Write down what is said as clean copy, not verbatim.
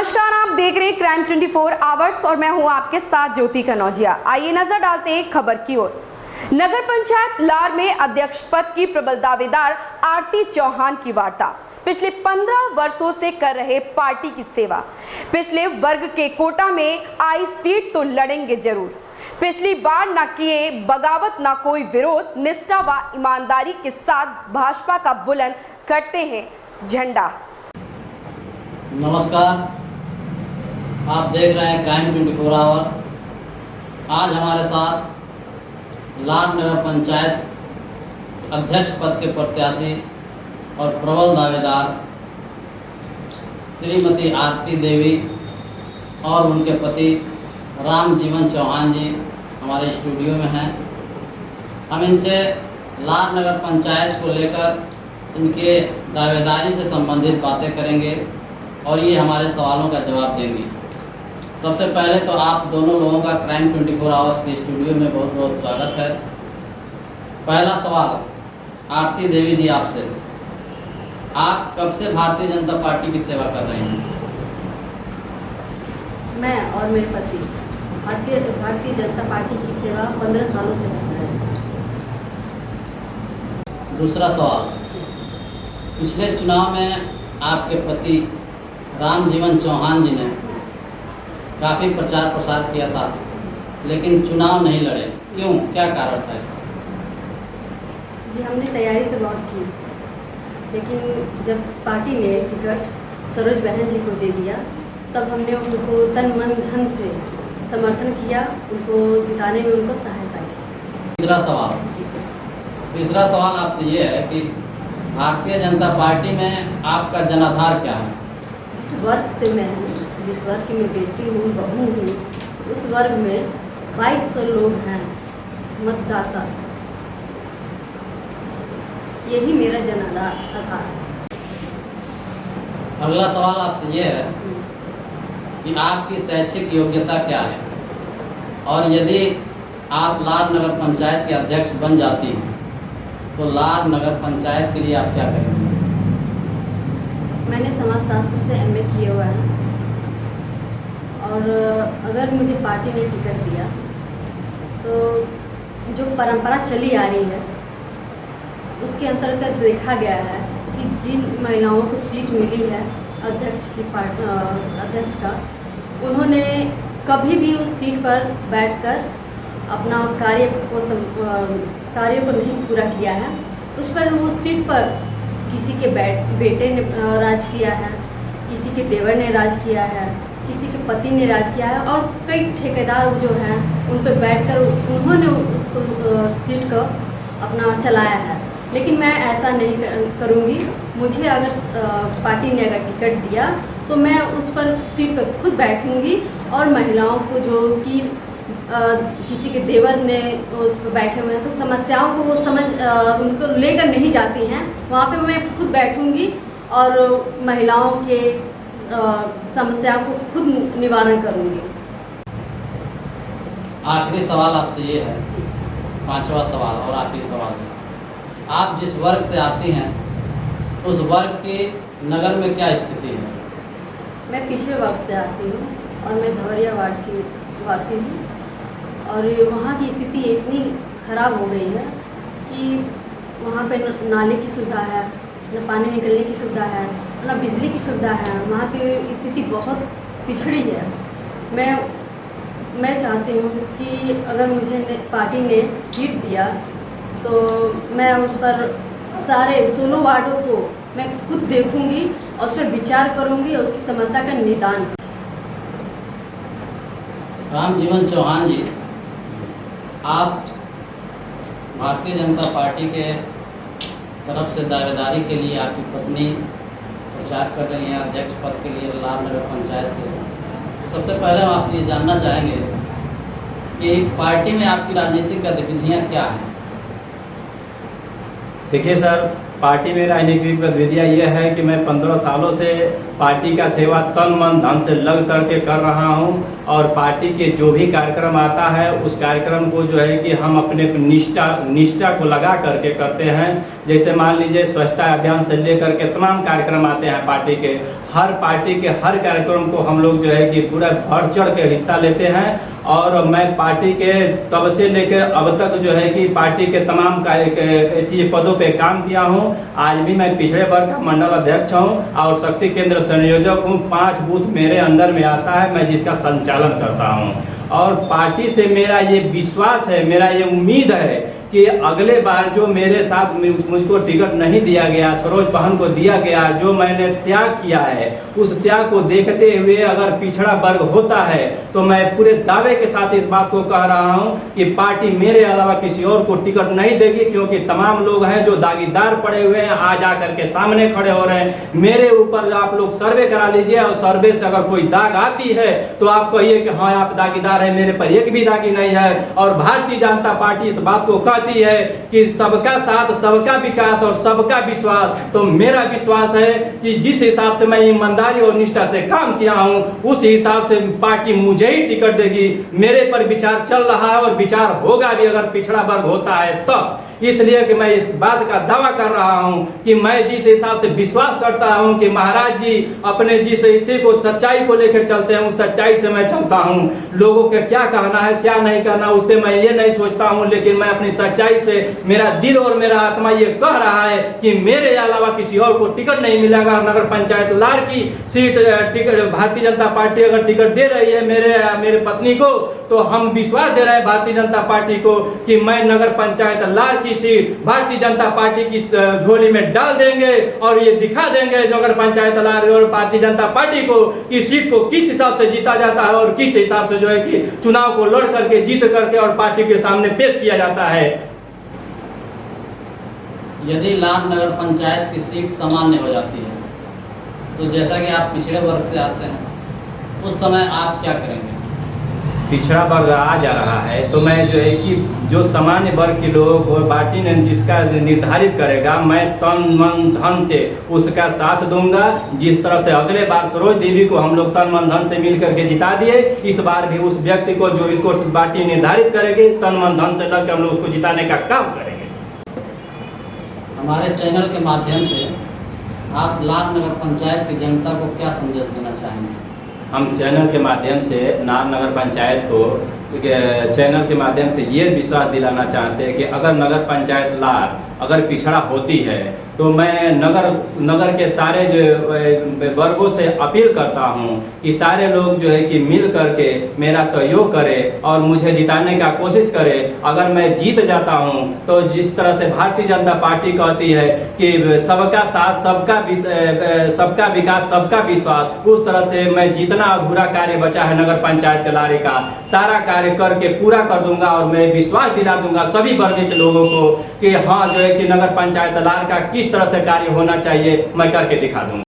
नमस्कार, आप देख रहे हैं क्राइम 24 आवर्स और मैं हूं आपके साथ ज्योति कनौजिया। आइए नजर डालते हैं खबर की ओर। नगर पंचायत लार में अध्यक्ष पद की प्रबल दावेदार आरती चौहान की वार्ता। पिछले 15 वर्षों से कर रहे पार्टी की सेवा। पिछले वर्ग के कोटा में आई सीट तो लड़ेंगे जरूर। पिछली बार न किए बगावत न कोई विरोध, निष्ठा व ईमानदारी के साथ भाजपा का बुलंद करते हैं झंडा। नमस्कार, आप देख रहे हैं क्राइम 24 आवर्स। आज हमारे साथ लार नगर पंचायत अध्यक्ष पद के प्रत्याशी और प्रबल दावेदार श्रीमती आरती देवी और उनके पति राम जीवन चौहान जी हमारे स्टूडियो में हैं। हम इनसे लार नगर पंचायत को लेकर इनके दावेदारी से संबंधित बातें करेंगे और ये हमारे सवालों का जवाब देंगी। सबसे पहले तो आप दोनों लोगों का क्राइम 24 आवर्स के स्टूडियो में बहुत बहुत स्वागत है। पहला सवाल आरती देवी जी आपसे, आप कब से भारतीय जनता पार्टी की सेवा कर रही हैं? मैं और मेरे पति भारतीय जनता पार्टी की सेवा 15 सालों से कर रहे हैं। दूसरा सवाल, पिछले चुनाव में आपके पति राम जीवन चौहान जी ने काफ़ी प्रचार प्रसार किया था, लेकिन चुनाव नहीं लड़े, क्यों, क्या कारण था इसका? जी, हमने तैयारी तो बहुत की, लेकिन जब पार्टी ने टिकट सरोज बहन जी को दे दिया, तब हमने उनको तन मन धन से समर्थन किया, उनको जिताने में उनको सहायता की। तीसरा सवाल आपसे ये है कि भारतीय जनता पार्टी में आपका जनाधार क्या है? जिस वर्ग से मैं हूँ, जिस वर्ग की मैं बेटी हूँ, बहू हूँ, उस वर्ग में 2200 लोग हैं मतदाता। यही मेरा जनाधार है। अगला सवाल आपसे ये है कि आपकी शैक्षिक योग्यता क्या है, और यदि आप लार नगर पंचायत के अध्यक्ष बन जाती हैं तो लार नगर पंचायत के लिए आप क्या करेंगे? मैंने समाजशास्त्र से MA किया हुआ है, और अगर मुझे पार्टी ने टिकट दिया तो जो परंपरा चली आ रही है उसके अंतर्गत देखा गया है कि जिन महिलाओं को सीट मिली है अध्यक्ष का, उन्होंने कभी भी उस सीट पर बैठकर अपना कार्य को नहीं पूरा किया है। उस पर वो सीट पर किसी के बेटे ने राज किया है, किसी के देवर ने राज किया है, किसी के पति ने राज किया है, और कई ठेकेदार जो हैं उन पर बैठकर उन्होंने उसको सीट को अपना चलाया है। लेकिन मैं ऐसा नहीं करूँगी। मुझे अगर पार्टी ने अगर टिकट दिया तो मैं उस पर सीट पर खुद बैठूँगी, और महिलाओं को जो कि किसी के देवर ने उस पर बैठे हुए हैं तो समस्याओं को वो उनको लेकर नहीं जाती हैं, वहाँ पे मैं खुद बैठूंगी और महिलाओं के समस्याओं को खुद निवारण करूंगी। आखिरी सवाल आपसे ये है, पांचवा सवाल और आखिरी सवाल है, आप जिस वर्ग से आती हैं उस वर्ग के नगर में क्या स्थिति है? मैं पिछड़े वर्ग से आती हूँ और मैं धवरिया वार्ड की वासी हूँ, और वहाँ की स्थिति इतनी ख़राब हो गई है कि वहाँ पे नाले की सुविधा है, न पानी निकलने की सुविधा है, न बिजली की सुविधा है। वहाँ की स्थिति बहुत पिछड़ी है। मैं चाहती हूँ कि अगर मुझे पार्टी ने सीट दिया तो मैं उस पर सारे 16 वार्डों को मैं खुद देखूँगी और उस पर विचार करूँगी और उसकी समस्या का निदान। राम जीवन चौहान जी, आप भारतीय जनता पार्टी के तरफ से दावेदारी के लिए आपकी पत्नी प्रचार कर रही हैं अध्यक्ष पद के लिए लार नगर पंचायत से। सबसे पहले हम आपसे ये जानना चाहेंगे कि पार्टी में आपकी राजनीतिक गतिविधियां क्या हैं? देखिए सर, पार्टी में राजनीतिक गतिविधियाँ ये है कि मैं 15 सालों से पार्टी का सेवा तन मन धन से लग करके कर रहा हूँ और पार्टी के जो भी कार्यक्रम आता है उस कार्यक्रम को जो है कि हम अपने निष्ठा को लगा करके करते हैं। जैसे मान लीजिए स्वच्छता अभियान से लेकर के तमाम कार्यक्रम आते हैं पार्टी के हर कार्यक्रम को हम लोग जो है कि पूरा बढ़ चढ़ के हिस्सा लेते हैं। और मैं पार्टी के तब से लेकर अब तक जो है कि पार्टी के तमाम पदों पे काम किया हूँ। आज भी मैं पिछड़े वर्ग का मंडल अध्यक्ष हूँ और शक्ति केंद्र संयोजक हूँ। 5 बूथ मेरे अंदर में आता है, मैं जिसका संचालन करता हूँ। और पार्टी से मेरा ये विश्वास है, मेरा ये उम्मीद है कि अगले बार जो मेरे साथ मुझको टिकट नहीं दिया गया, सरोज बहन को दिया गया, जो मैंने त्याग किया है, उस त्याग को देखते हुए अगर पिछड़ा वर्ग होता है तो मैं पूरे दावे के साथ इस बात को कह रहा हूं कि पार्टी मेरे अलावा किसी और को टिकट नहीं देगी। क्योंकि तमाम लोग हैं जो दागीदार पड़े हुए हैं, आज आकर के सामने खड़े हो रहे हैं। मेरे ऊपर आप लोग सर्वे करा लीजिए और सर्वे से अगर कोई दाग आती है तो आप कहिए कि हाँ आप दागीदार है, मेरे पर एक भी दागी नहीं है। और भारतीय जनता पार्टी इस बात को है कि सबका साथ, सबका विकास और सबका विश्वास। तो मेरा विश्वास है कि जिस हिसाब से मैं ईमानदारी और निष्ठा से काम किया हूं उस हिसाब से पार्टी मुझे ही टिकट देगी। मेरे पर विचार चल रहा है और विचार होगा भी अगर पिछड़ा वर्ग होता है तब। इसलिए कि मैं इस बात का दावा कर रहा हूं कि मैं जिस हिसाब से विश्वास करता हूं कि महाराज जी अपने जिस रीति को, सच्चाई को लेकर चलते हैं, उस सच्चाई से मैं चलता हूं। लोगों के क्या कहना है क्या नहीं करना उससे मैं ये नहीं सोचता हूं, लेकिन मैं अपनी सच्चाई से, मेरा दिल और मेरा आत्मा ये कह रहा है कि मेरे अलावा किसी और को टिकट नहीं मिलेगा। नगर पंचायत लार की seat ticket Bharatiya Janata party अगर टिकट दे रही है मेरे पत्नी को, तो हम विश्वास दे रहे हैं भारतीय जनता पार्टी को कि मैं नगर पंचायत लार की सीट भारतीय जनता पार्टी की झोली में डाल देंगे और ये दिखा देंगे नगर पंचायत लार और भारतीय जनता पार्टी को कि सीट को किस हिसाब से जीता जाता है और किस हिसाब से जो है कि चुनाव को लड़ करके जीत करके और पार्टी के सामने पेश किया जाता है। यदि लार नगर पंचायत की सीट सामान्य हो जाती है तो जैसा कि आप पिछड़े वर्ग से आते हैं उस समय आप क्या करेंगे? पिछड़ा वर्ग आ जा रहा है तो मैं जो है कि जो सामान्य वर्ग के लोग और पार्टी ने जिसका निर्धारित करेगा मैं तन मन धन से उसका साथ दूंगा। जिस तरह से अगले बार सरोज देवी को हम लोग तन मन धन से मिल करके जिता दिए, इस बार भी उस व्यक्ति को जो इसको पार्टी निर्धारित करेगी तन मन धन से लग के हम लोग उसको जिताने का काम करेंगे। हमारे चैनल के माध्यम से आप लार नगर पंचायत की जनता को क्या संदेश देना चाहेंगे? हम चैनल के माध्यम से लार नगर पंचायत को चैनल के माध्यम से ये विश्वास दिलाना चाहते हैं कि अगर नगर पंचायत लार अगर पिछड़ा होती है तो मैं नगर के सारे जो वर्गों से अपील करता हूं कि सारे लोग जो है कि मिल करके मेरा सहयोग करें और मुझे जिताने का कोशिश करें। अगर मैं जीत जाता हूं तो जिस तरह से भारतीय जनता पार्टी कहती है कि सबका साथ, सबका विकास, सबका विश्वास, उस तरह से मैं जितना अधूरा कार्य बचा है नगर पंचायत के लारे का सारा कार्य करके पूरा कर दूंगा। और मैं विश्वास दिला दूंगा सभी वर्ग के लोगों को कि हाँ जो है कि नगर पंचायत लार का किस तरह से कार्य होना चाहिए मैं करके दिखा दूंगा।